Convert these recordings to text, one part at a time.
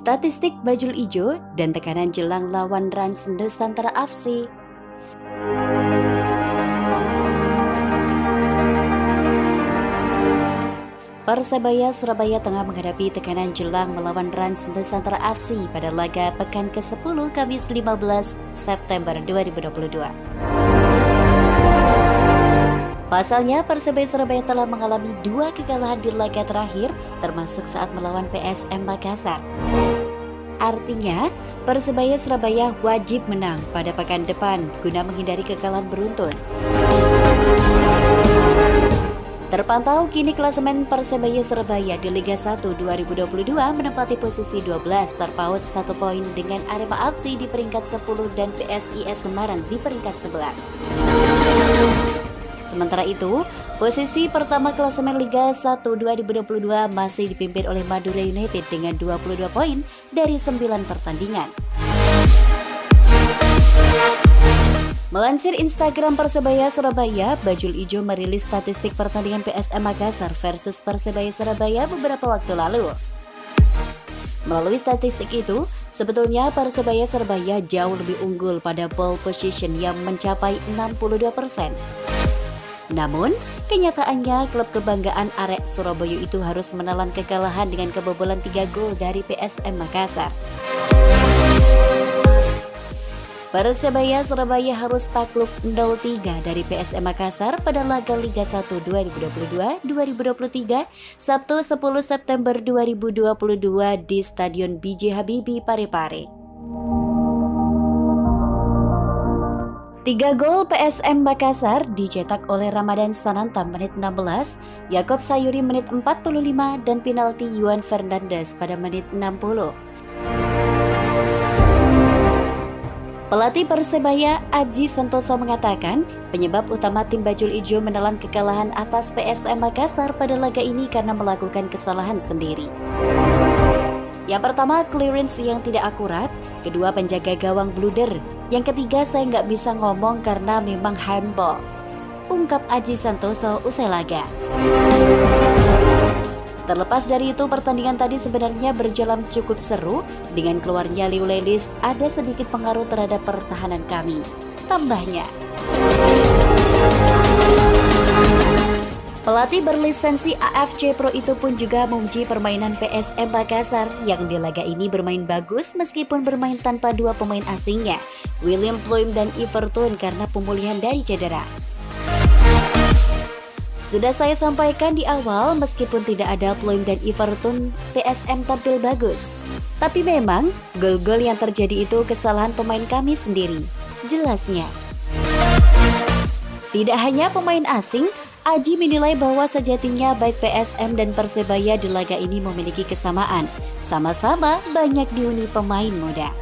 statistik Bajul Ijo dan tekanan jelang lawan Rans Nusantara FC. Persebaya Surabaya tengah menghadapi tekanan jelang melawan Rans Nusantara FC pada laga pekan ke-10 Kamis 15 September 2022. Pasalnya, Persebaya Surabaya telah mengalami 2 kekalahan di laga terakhir, termasuk saat melawan PSM Makassar. Artinya, Persebaya Surabaya wajib menang pada pekan depan guna menghindari kekalahan beruntun. Terpantau kini klasemen Persebaya Surabaya di Liga 1 2022 menempati posisi 12 terpaut 1 poin dengan Arema FC di peringkat 10 dan PSIS Semarang di peringkat 11. Sementara itu, posisi pertama klasemen Liga 1 2022 masih dipimpin oleh Madura United dengan 22 poin dari 9 pertandingan. Melansir Instagram Persebaya Surabaya, Bajul Ijo merilis statistik pertandingan PSM Makassar versus Persebaya Surabaya beberapa waktu lalu. Melalui statistik itu, sebetulnya Persebaya Surabaya jauh lebih unggul pada ball position yang mencapai 62%. Namun, kenyataannya klub kebanggaan Arek Surabaya itu harus menelan kekalahan dengan kebobolan 3 gol dari PSM Makassar. Persebaya Surabaya harus takluk 0-3 dari PSM Makassar pada laga Liga 1 2022-2023 Sabtu 10 September 2022 di Stadion B.J. Habibie, Parepare. 3 gol PSM Makassar dicetak oleh Ramadan Sananta menit 16, Yakob Sayuri menit 45, dan penalti Yuan Fernandes pada menit 60. Pelatih Persebaya Aji Santoso mengatakan penyebab utama tim Bajul Ijo menelan kekalahan atas PSM Makassar pada laga ini karena melakukan kesalahan sendiri. Yang pertama, clearance yang tidak akurat. Kedua, penjaga gawang blunder. Yang ketiga, saya nggak bisa ngomong karena memang handball, ungkap Aji Santoso usai laga. Terlepas dari itu, pertandingan tadi sebenarnya berjalan cukup seru. Dengan keluarnya Liu Lelis ada sedikit pengaruh terhadap pertahanan kami, tambahnya. Pelatih berlisensi AFC Pro itu pun juga memuji permainan PSM Makassar yang di laga ini bermain bagus meskipun bermain tanpa 2 pemain asingnya, William Pluim dan Everton, karena pemulihan dari cedera. Sudah saya sampaikan di awal, meskipun tidak ada Pluim dan Everton, PSM tampil bagus. Tapi memang, gol-gol yang terjadi itu kesalahan pemain kami sendiri, jelasnya. Tidak hanya pemain asing, Aji menilai bahwa sejatinya baik PSM dan Persebaya di laga ini memiliki kesamaan. Sama-sama banyak dihuni pemain muda.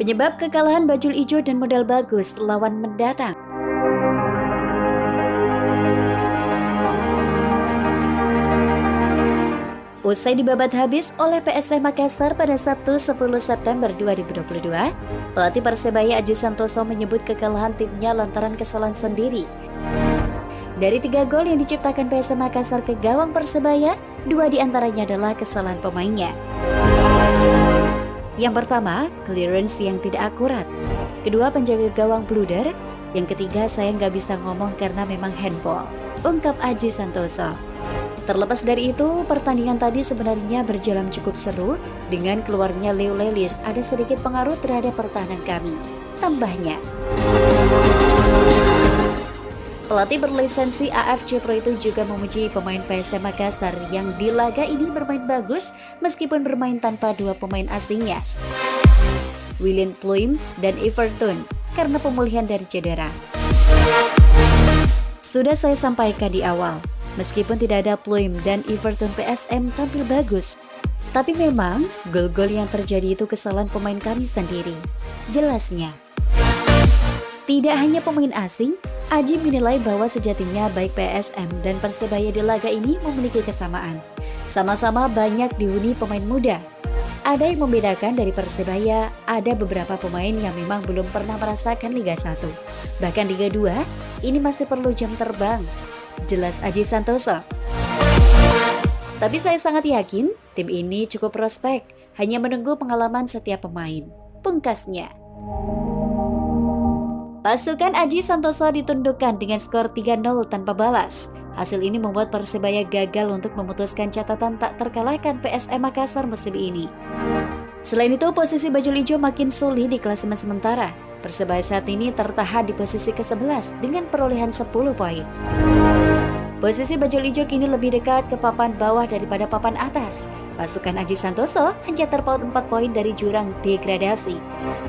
Penyebab kekalahan Bajul Ijo dan modal bagus lawan mendatang. Usai dibabat habis oleh PSM Makassar pada Sabtu 10 September 2022, pelatih Persebaya Aji Santoso menyebut kekalahan timnya lantaran kesalahan sendiri. Dari 3 gol yang diciptakan PSM Makassar ke gawang Persebaya, 2 diantaranya adalah kesalahan pemainnya. Yang pertama, clearance yang tidak akurat. Kedua, penjaga gawang blunder. Yang ketiga, saya nggak bisa ngomong karena memang handball, ungkap Aji Santoso. Terlepas dari itu, pertandingan tadi sebenarnya berjalan cukup seru. Dengan keluarnya Liu Lelis ada sedikit pengaruh terhadap pertahanan kami, tambahnya. Pelatih berlisensi AFC Pro itu juga memuji pemain PSM Makassar yang di laga ini bermain bagus meskipun bermain tanpa 2 pemain asingnya, William Pluim dan Everton, karena pemulihan dari cedera. Sudah saya sampaikan di awal, Meskipun tidak ada Pluim dan Everton, PSM tampil bagus. Tapi memang gol-gol yang terjadi itu kesalahan pemain kami sendiri. Jelasnya, tidak hanya pemain asing, Aji menilai bahwa sejatinya baik PSM dan Persebaya di laga ini memiliki kesamaan. Sama-sama banyak dihuni pemain muda. Ada yang membedakan dari Persebaya, ada beberapa pemain yang memang belum pernah merasakan Liga 1. Bahkan Liga 2, ini masih perlu jam terbang. Jelas Aji Santoso. Tapi saya sangat yakin tim ini cukup prospek, hanya menunggu pengalaman setiap pemain. Pungkasnya. Pasukan Aji Santoso ditundukkan dengan skor 3-0 tanpa balas. Hasil ini membuat Persebaya gagal untuk memutuskan catatan tak terkalahkan PSM Makassar musim ini. Selain itu, posisi Bajul Ijo makin sulit di klasemen sementara. Persebaya saat ini tertahan di posisi ke-11 dengan perolehan 10 poin. Posisi Bajul Ijo kini lebih dekat ke papan bawah daripada papan atas. Pasukan Aji Santoso hanya terpaut 4 poin dari jurang degradasi.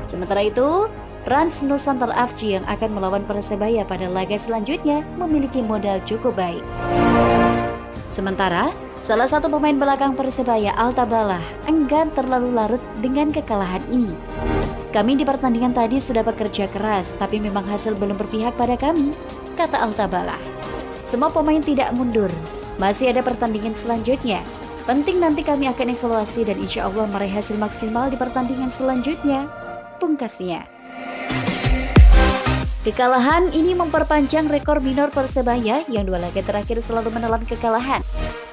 Sementara itu, Rans Nusantara FC yang akan melawan Persebaya pada laga selanjutnya memiliki modal cukup baik. Sementara, salah satu pemain belakang Persebaya, Altabala, enggan terlalu larut dengan kekalahan ini. Kami di pertandingan tadi sudah bekerja keras, tapi memang hasil belum berpihak pada kami, kata Altabala. Semua pemain tidak mundur, masih ada pertandingan selanjutnya. Penting nanti kami akan evaluasi dan insya Allah meraih hasil maksimal di pertandingan selanjutnya, pungkasnya. Kekalahan ini memperpanjang rekor minor Persebaya yang 2 laga terakhir selalu menelan kekalahan.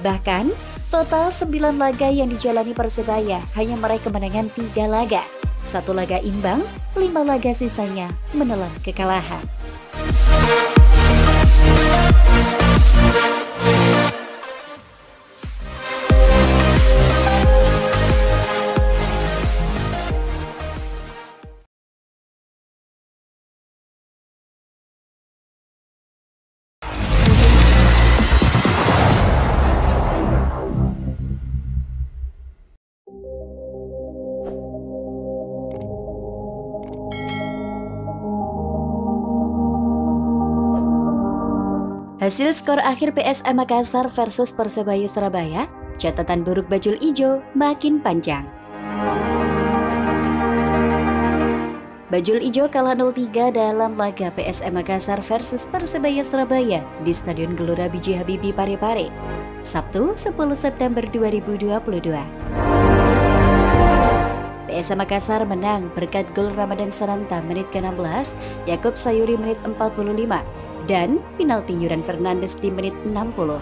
Bahkan, total 9 laga yang dijalani Persebaya hanya meraih kemenangan 3 laga. 1 laga imbang, 5 laga sisanya menelan kekalahan. Hasil skor akhir PSM Makassar versus Persebaya Surabaya, catatan buruk Bajul Ijo makin panjang. Bajul Ijo kalah 0-3 dalam laga PSM Makassar versus Persebaya Surabaya di Stadion Gelora B.J. Habibie Parepare, Sabtu 10 September 2022. PSM Makassar menang berkat gol Ramadan Sananta menit ke-16, Yakub Sayuri menit 45, dan penalti Yuran Fernandes di menit 60.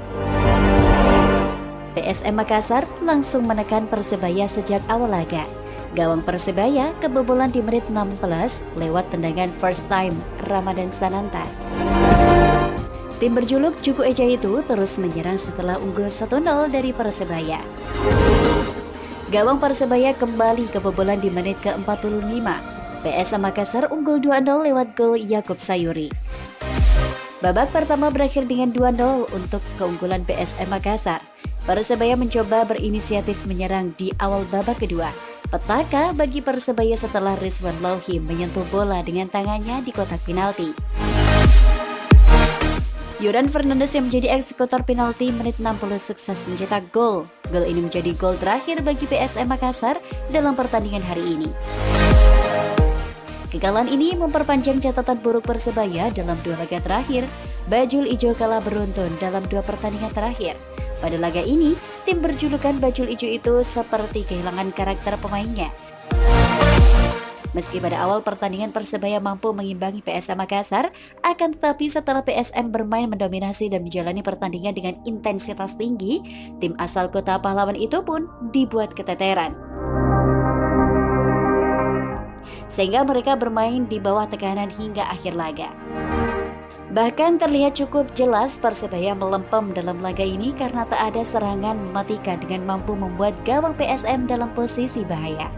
PSM Makassar langsung menekan Persebaya sejak awal laga. Gawang Persebaya kebobolan di menit 16 lewat tendangan first time Ramadan Sananta. Tim berjuluk Juku Eja itu terus menyerang setelah unggul 1-0 dari Persebaya. Gawang Persebaya kembali kebobolan di menit ke-45. PSM Makassar unggul 2-0 lewat gol Yakub Sayuri. Babak pertama berakhir dengan 2-0 untuk keunggulan PSM Makassar. Persebaya mencoba berinisiatif menyerang di awal babak kedua. Petaka bagi Persebaya setelah Rizwan Lauhi menyentuh bola dengan tangannya di kotak penalti. Yuran Fernandes yang menjadi eksekutor penalti menit 60 sukses mencetak gol. Gol ini menjadi gol terakhir bagi PSM Makassar dalam pertandingan hari ini. Kekalahan ini memperpanjang catatan buruk Persebaya dalam 2 laga terakhir. Bajul Ijo kalah beruntun dalam 2 pertandingan terakhir. Pada laga ini, tim berjulukan Bajul Ijo itu seperti kehilangan karakter pemainnya. Meski pada awal pertandingan Persebaya mampu mengimbangi PSM Makassar, akan tetapi setelah PSM bermain mendominasi dan menjalani pertandingan dengan intensitas tinggi, tim asal kota pahlawan itu pun dibuat keteteran. Sehingga mereka bermain di bawah tekanan hingga akhir laga. Bahkan terlihat cukup jelas Persebaya melempem dalam laga ini karena tak ada serangan mematikan dengan mampu membuat gawang PSM dalam posisi bahaya.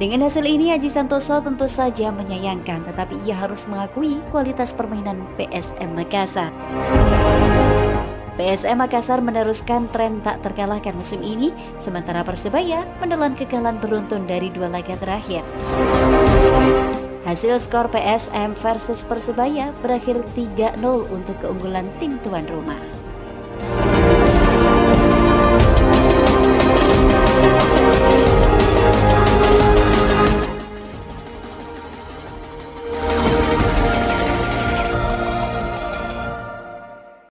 Dengan hasil ini, Aji Santoso tentu saja menyayangkan, tetapi ia harus mengakui kualitas permainan PSM Makassar. PSM Makassar meneruskan tren tak terkalahkan musim ini, sementara Persebaya menelan kekalahan beruntun dari 2 laga terakhir. Hasil skor PSM versus Persebaya berakhir 3-0 untuk keunggulan tim tuan rumah.